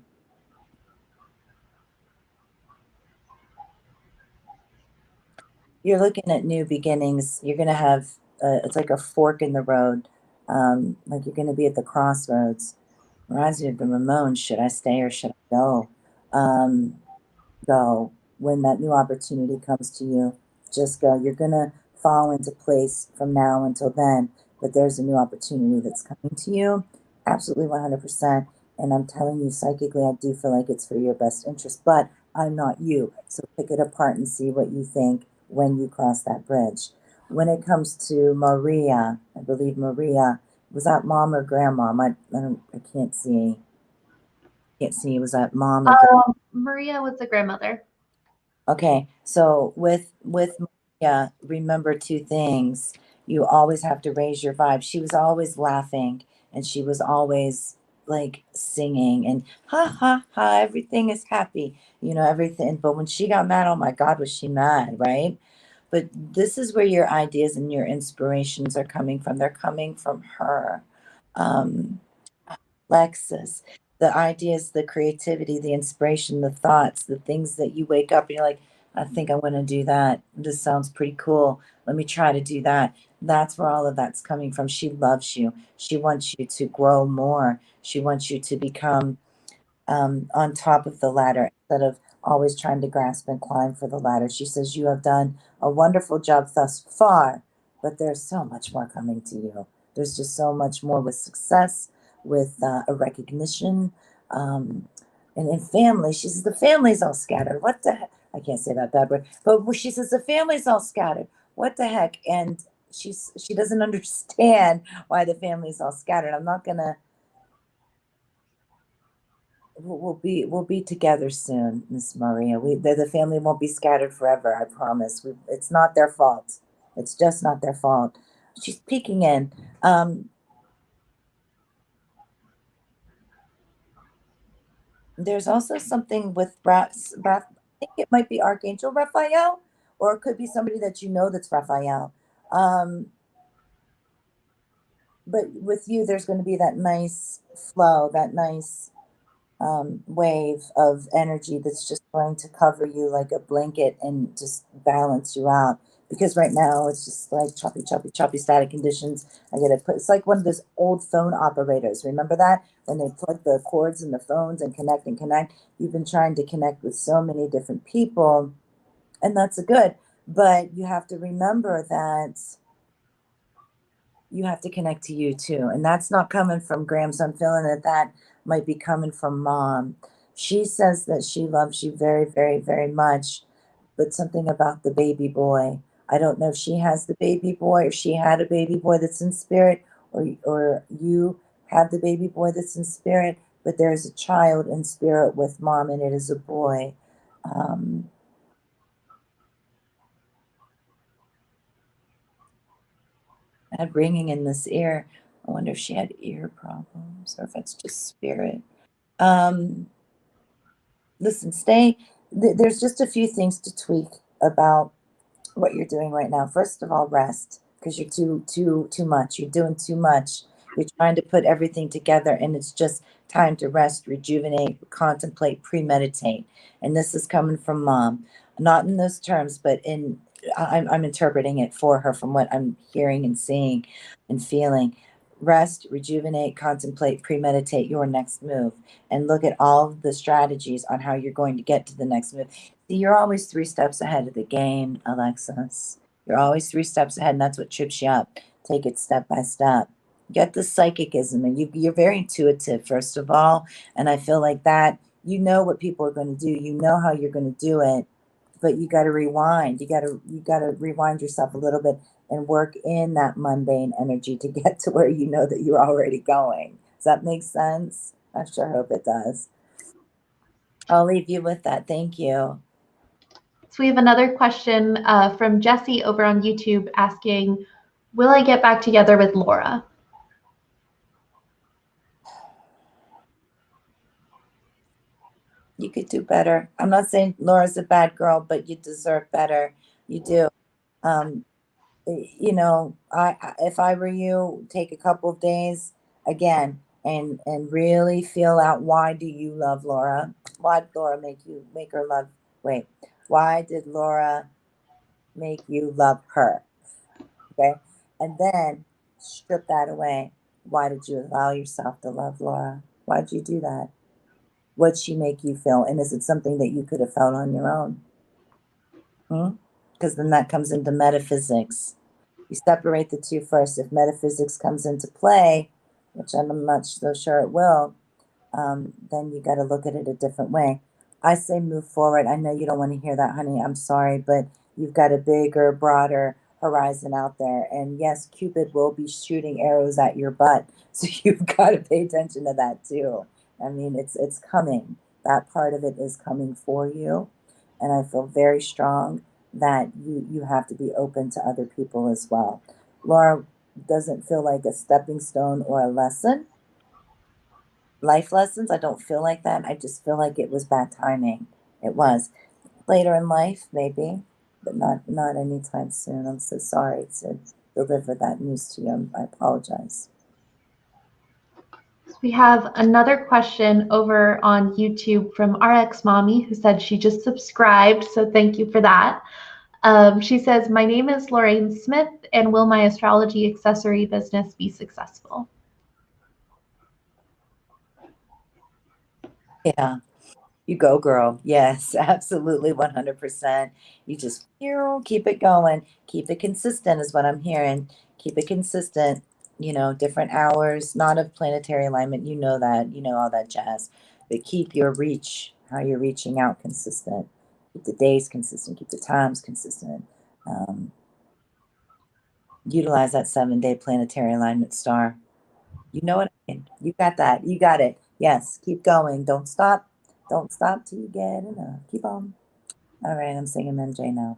You're looking at new beginnings. You're going to have, it's like a fork in the road. Like you're going to be at the crossroads. Reminds me of the Ramones. Should I stay or should I go? Go. When that new opportunity comes to you, just go. You're going to fall into place from now until then, but there's a new opportunity that's coming to you. Absolutely 100%. And I'm telling you, psychically, I do feel like it's for your best interest, but I'm not you. So pick it apart and see what you think when you cross that bridge. When it comes to Maria, I believe Maria, was that mom or grandma? I can't see. Was that mom or grandma? Maria was the grandmother. Okay, so with Maria, remember two things. You always have to raise your vibe. She was always laughing, and she was always like singing and ha ha ha, everything is happy, everything. But when she got mad, oh my God, was she mad, right? But this is where your ideas and your inspirations are coming from. They're coming from her. Um, Lexus, the ideas, the creativity, the inspiration, the thoughts, the things that you wake up and you're like, I think I want to do that. This sounds pretty cool. Let me try to do that. That's where all of that's coming from. She loves you. She wants you to grow more. She wants you to become on top of the ladder instead of always trying to grasp and climb for the ladder. She says, you have done a wonderful job thus far, but there's so much more coming to you. There's just so much more with success, with a recognition, and in family. She says, the family's all scattered. What the heck? I can't say that bad word, but she says, the family's all scattered. What the heck? And she doesn't understand why the family's all scattered. I'm not going to we'll be together soon, Miss Maria. The family won't be scattered forever. I promise. It's not their fault. It's just not their fault. She's peeking in. There's also something with I think it might be Archangel Raphael, or it could be somebody that you know that's Raphael. But with you, there's going to be that nice flow, that nice wave of energy that's just going to cover you like a blanket and just balance you out. Because right now it's just like choppy, choppy, choppy static conditions. It's like one of those old phone operators. Remember that? When they plug the cords in the phones and connect and connect. You've been trying to connect with so many different people, and that's good. But you have to remember that you have to connect to you too. And that's not coming from Graham. So I'm feeling that might be coming from mom. She says that she loves you very, very, very much, but something about the baby boy. I don't know if she has the baby boy, or she had a baby boy that's in spirit, or you have the baby boy that's in spirit, but there's a child in spirit with mom, and it is a boy. Had ringing in this ear. I wonder if she had ear problems or if it's just spirit. Listen, there's just a few things to tweak about what you're doing right now. First of all, rest, because you're too much. You're doing too much. You're trying to put everything together, and it's just time to rest, rejuvenate, contemplate, premeditate. And this is coming from mom, not in those terms, but I'm interpreting it for her from what I'm hearing and seeing and feeling. Rest, rejuvenate, contemplate, premeditate your next move, and look at all of the strategies on how you're going to get to the next move. See, you're always 3 steps ahead of the game, Alexis. You're always 3 steps ahead, and that's what trips you up. Take it step by step. Get the psychicism, and you're very intuitive, first of all, and I feel like that you know what people are going to do. You know how you're going to do it, but you got to rewind. You got to rewind yourself a little bit and work in that mundane energy to get to where you know that you're already going. Does that make sense? I sure hope it does. I'll leave you with that. Thank you. So we have another question from Jesse over on YouTube asking, will I get back together with Laura? You could do better. I'm not saying Laura's a bad girl, but you deserve better. You do. If I were you, take a couple of days again and really feel out, why do you love Laura? Why did Laura make her love? Wait, why did Laura make you love her? Okay, and then strip that away. Why did you allow yourself to love Laura? Why did you do that? What'd she make you feel? And is it something that you could have felt on your own? Because then that comes into metaphysics. You separate the two first. If metaphysics comes into play, which I'm not so sure it will, then you got to look at it a different way. I say move forward. I know you don't want to hear that, honey. I'm sorry, but you've got a bigger, broader horizon out there. And yes, Cupid will be shooting arrows at your butt. So you've got to pay attention to that too. I mean, it's coming. That part of it is coming for you. And I feel very strong that you have to be open to other people as well. Laura doesn't feel like a stepping stone or a lesson. life lessons. I don't feel like that. I just feel like it was bad timing. It was later in life, maybe, but not anytime soon. I'm so sorry to deliver that news to you. I apologize. We have another question over on YouTube from RX Mommy, who said she just subscribed, so thank you for that. She says, my name is Lorraine Smith, and will my astrology accessory business be successful? Yeah, you go, girl. Yes, absolutely, 100%. You just keep it going, keep it consistent, is what I'm hearing. Keep it consistent. Different hours, not of planetary alignment. You know that. You know all that jazz. But keep your reach, how you're reaching out, consistent. Keep the days consistent. Keep the times consistent. Um, Utilize that 7-day planetary alignment star. You know what I mean? You got that. You got it. Yes. Keep going. Don't stop. Don't stop till you get enough. Keep on. All right. I'm singing MJ now.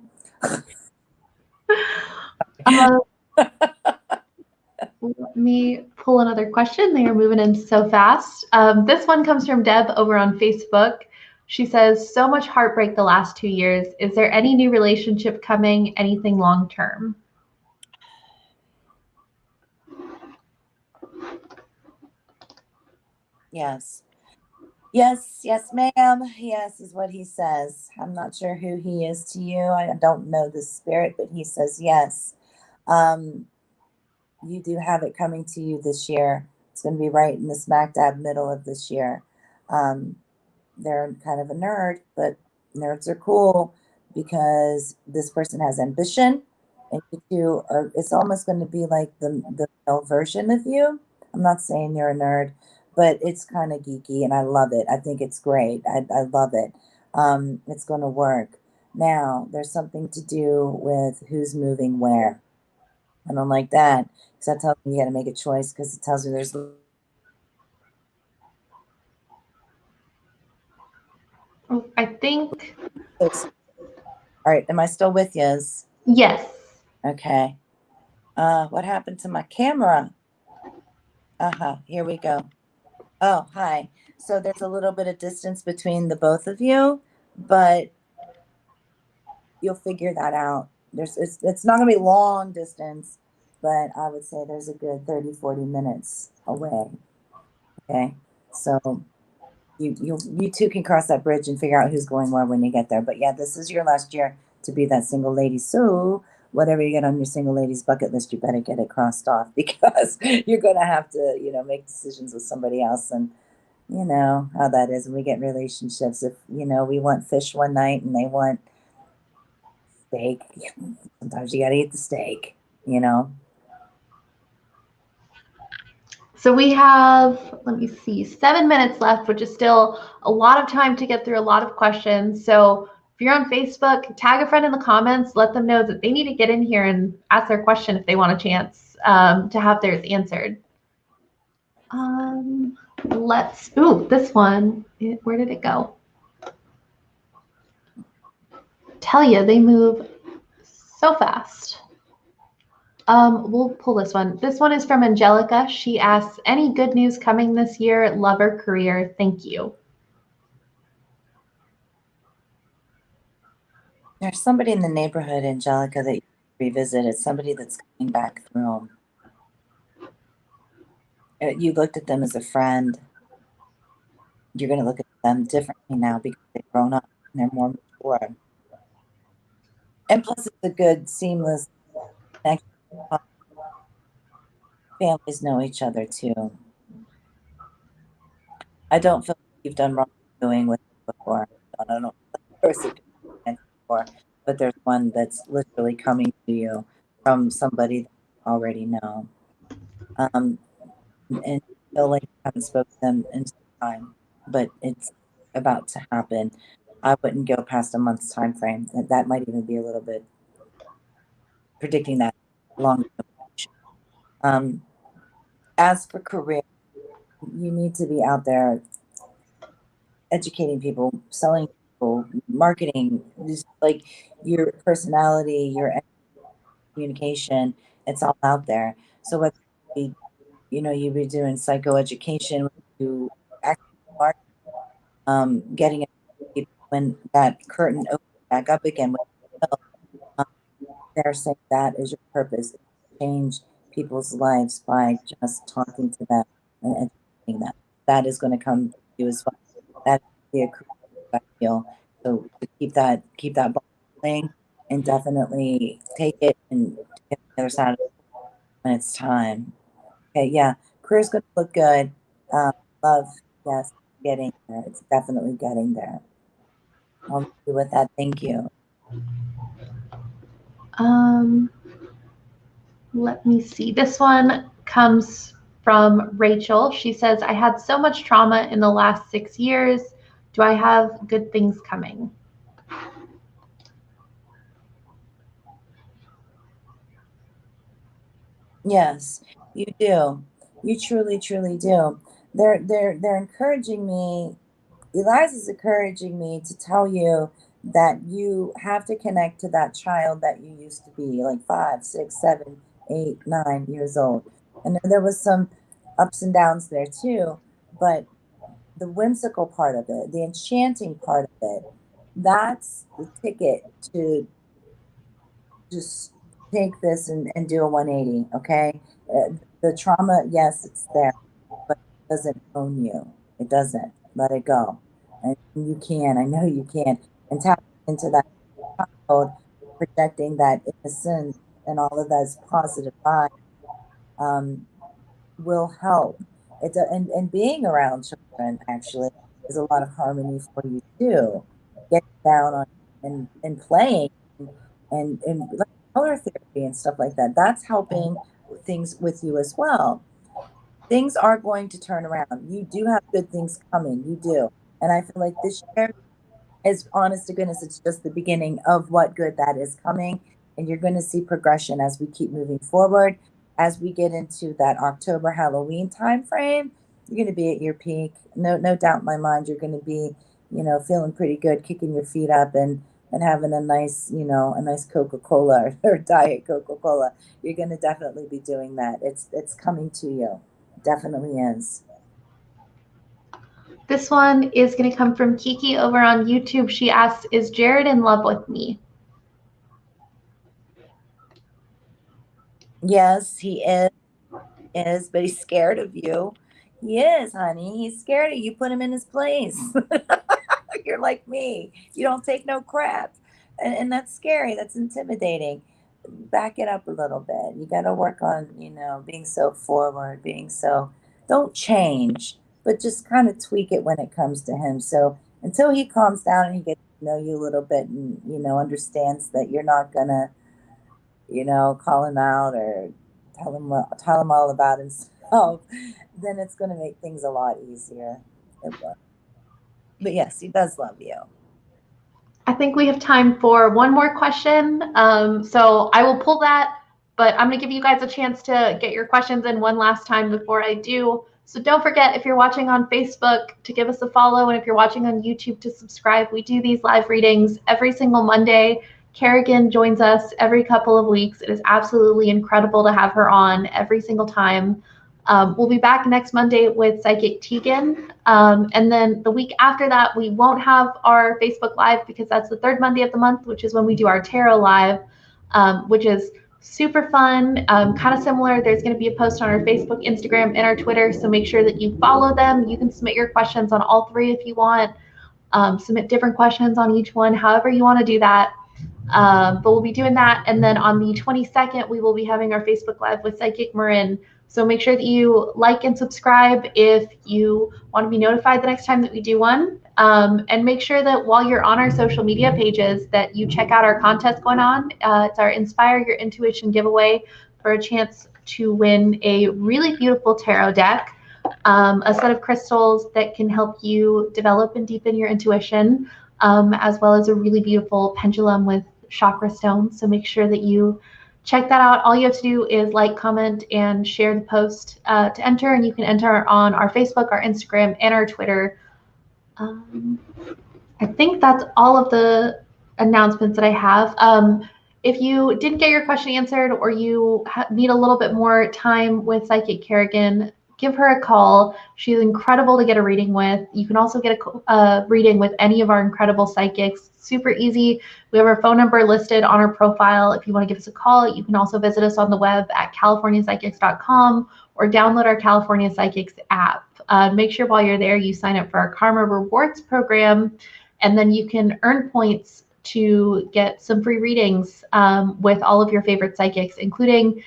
Let me pull another question. They are moving in so fast. This one comes from Deb over on Facebook. She says, so much heartbreak the last 2 years. Is there any new relationship coming? Anything long term? Yes. Yes, yes, ma'am. Yes, is what he says. I'm not sure who he is to you. I don't know the spirit, but he says yes. You do have it coming to you this year. It's going to be right in the smack dab middle of this year. They're kind of a nerd, but nerds are cool because this person has ambition, and you two are. It's almost going to be like the male version of you. I'm not saying you're a nerd, but it's kind of geeky, and I love it. I think it's great. I love it. It's going to work. Now, there's something to do with who's moving where. I don't like that because that tells me you got to make a choice because it tells you there's. I think. All right, am I still with you? Yes. Okay. What happened to my camera? Here we go. Oh, hi. So there's a little bit of distance between the both of you, but you'll figure that out. It's not going to be long distance, but I would say there's a good 30-40 minutes away. Okay. So you two can cross that bridge and figure out who's going where when you get there. But yeah, this is your last year to be that single lady. So whatever you get on your single ladies bucket list, you better get it crossed off because you're going to have to, make decisions with somebody else. And you know how that is when we get relationships. If, we want fish one night and they want steak, sometimes you got to eat the steak, So we have, let me see, 7 minutes left, which is still a lot of time to get through a lot of questions. So if you're on Facebook, tag a friend in the comments, let them know that they need to get in here and ask their question if they want a chance to have theirs answered. This one, where did it go? Tell you, they move so fast. We'll pull this one. This one is from Angelica. She asks, any good news coming this year? Love or career? Thank you. There's somebody in the neighborhood, Angelica, that you revisit. It's somebody that's coming back through. You looked at them as a friend. You're going to look at them differently now because they've grown up and they're more mature. And plus, it's a good, seamless connection. Families know each other too. I don't feel like you've done wrongdoing with it before. I don't know the person before, but there's one that's literally coming to you from somebody that you already know. And you feel like you haven't spoken to them in some time, but it's about to happen. I wouldn't go past a month's time frame. That might even be a little bit predicting that long. As for career, you need to be out there educating people, selling people, marketing, just like your personality, your communication, it's all out there. So whether you be doing psychoeducation, you getting it when that curtain opens back up again. Um, they're saying that is your purpose, is to change people's lives by just talking to them and educating them. That is going to come to you as well. That is a career, I feel. So to keep that ball playing, and definitely take it and get the other side when it's time. Okay, yeah, career's going to look good. Love, yes, getting there. It's definitely getting there. I'll leave you with that. Thank you. Let me see. This one comes from Rachel. She says, I had so much trauma in the last 6 years. Do I have good things coming? Yes, you do. You truly, truly do. They're encouraging me. Eliza's encouraging me to tell you that you have to connect to that child that you used to be, like 5, 6, 7, 8, 9 years old. And there was some ups and downs there too, but the whimsical part of it, the enchanting part of it, that's the ticket to just take this and do a 180. Okay. The trauma, yes, it's there, but it doesn't own you. It doesn't. Let it go. And you can. I know you can. And tap into that child, projecting that innocence and all of those positive vibes, um, will help. And being around children actually is a lot of harmony for you too. Getting down on and playing and like color therapy and stuff like that. That's helping things with you as well. Things are going to turn around. You do have good things coming. You do. And I feel like this year is, honest to goodness, it's just the beginning of what good that is coming. And you're going to see progression as we keep moving forward. As we get into that October Halloween time frame, you're going to be at your peak. No doubt in my mind, you're going to be, feeling pretty good, kicking your feet up and having a nice, a nice Coca-Cola or Diet Coca-Cola. You're going to definitely be doing that. It's coming to you. Definitely is. This one is going to come from Kiki over on YouTube. She asks, is Jared in love with me? Yes, he is, but he's scared of you. He is, honey. He's scared of you. Put him in his place. You're like me. You don't take no crap. And that's scary. That's intimidating. Back it up a little bit. You got to work on, being so forward, don't change, but just kind of tweak it when it comes to him. So until he calms down and he gets to know you a little bit and, understands that you're not going to, call him out or tell him all about himself, then it's going to make things a lot easier. It will. But yes, he does love you. I think we have time for one more question. So I will pull that, but I'm going to give you guys a chance to get your questions in one last time before I do. So don't forget, if you're watching on Facebook, to give us a follow, and if you're watching on YouTube, to subscribe. We do these live readings every single Monday. Kerrigan joins us every couple of weeks. It is absolutely incredible to have her on every single time. We'll be back next Monday with Psychic Tegan. And then the week after that, we won't have our Facebook Live because that's the third Monday of the month, which is when we do our Tarot Live, which is super fun, kind of similar. There's going to be a post on our Facebook, Instagram, and our Twitter, so make sure that you follow them. You can submit your questions on all three if you want. Submit different questions on each one, however you want to do that. But we'll be doing that. And then on the 22nd, we will be having our Facebook Live with Psychic Marin. So make sure that you like and subscribe if you want to be notified the next time that we do one. And make sure that while you're on our social media pages that you check out our contest going on. It's our Inspire Your Intuition giveaway for a chance to win a really beautiful tarot deck, a set of crystals that can help you develop and deepen your intuition, as well as a really beautiful pendulum with chakra stones. So make sure that you check that out. All you have to do is like, comment, and share the post to enter, and you can enter on our Facebook, our Instagram, and our Twitter. I think that's all of the announcements that I have. If you didn't get your question answered or you need a little bit more time with Psychic Kerrigan, give her a call. She's incredible to get a reading with. You can also get a reading with any of our incredible psychics. Super easy. We have our phone number listed on our profile. If you want to give us a call, you can also visit us on the web at californiapsychics.com or download our California Psychics app. Make sure while you're there, you sign up for our Karma Rewards program, and then you can earn points to get some free readings with all of your favorite psychics, including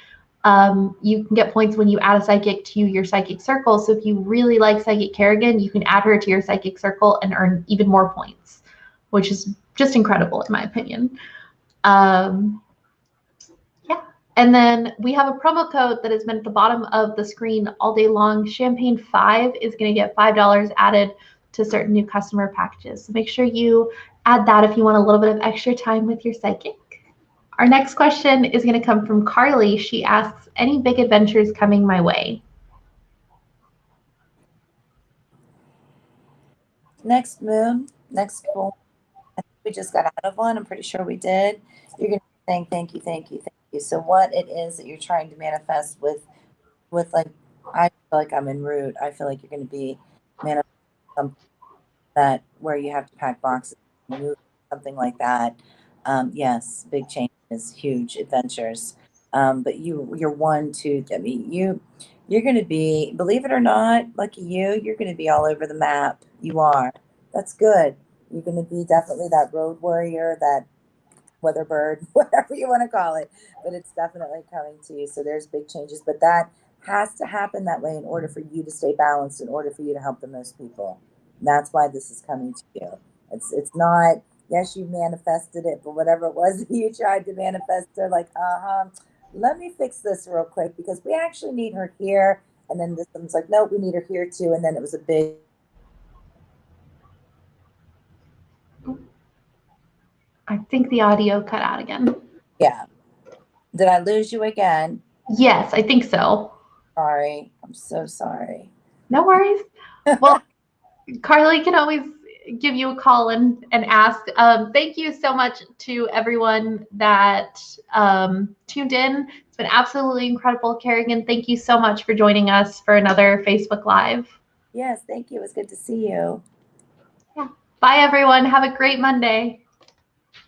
you can get points when you add a psychic to your psychic circle. So if you really like Psychic Kerrigan, you can add her to your psychic circle and earn even more points, which is just incredible in my opinion. Yeah. And then we have a promo code that has been at the bottom of the screen all day long. Champagne 5 is going to get $5 added to certain new customer packages. So make sure you add that if you want a little bit of extra time with your psychic. Our next question is going to come from Carly. She asks, any big adventures coming my way? Next moon, next full. I think we just got out of one. I'm pretty sure we did. You're going to be saying thank you, thank you, thank you. So what it is that you're trying to manifest with like, I feel like I'm en route. I feel like you're going to be manifesting something that where you have to pack boxes, move, something like that. Yes, big changes, huge adventures. But you're one to, I mean, you're going to be, believe it or not, lucky you're going to be all over the map. You are. That's good. You're going to be definitely that road warrior, that weather bird, whatever you want to call it. But it's definitely coming to you. So there's big changes. But that has to happen that way in order for you to stay balanced, in order for you to help the most people. That's why this is coming to you. It's not, yes, you manifested it, but whatever it was that you tried to manifest, they're like, let me fix this real quick because we actually need her here. And then this one's like, no, we need her here too. And then it was a big. I think the audio cut out again. Yeah. Did I lose you again? Yes, I think so. Sorry. I'm so sorry. No worries. Well, Carly can always give you a call and ask. Thank you so much to everyone that tuned in. It's been absolutely incredible. Kerrigan, thank you so much for joining us for another Facebook Live. Yes, thank you. It was good to see you. Yeah. Bye, everyone. Have a great Monday.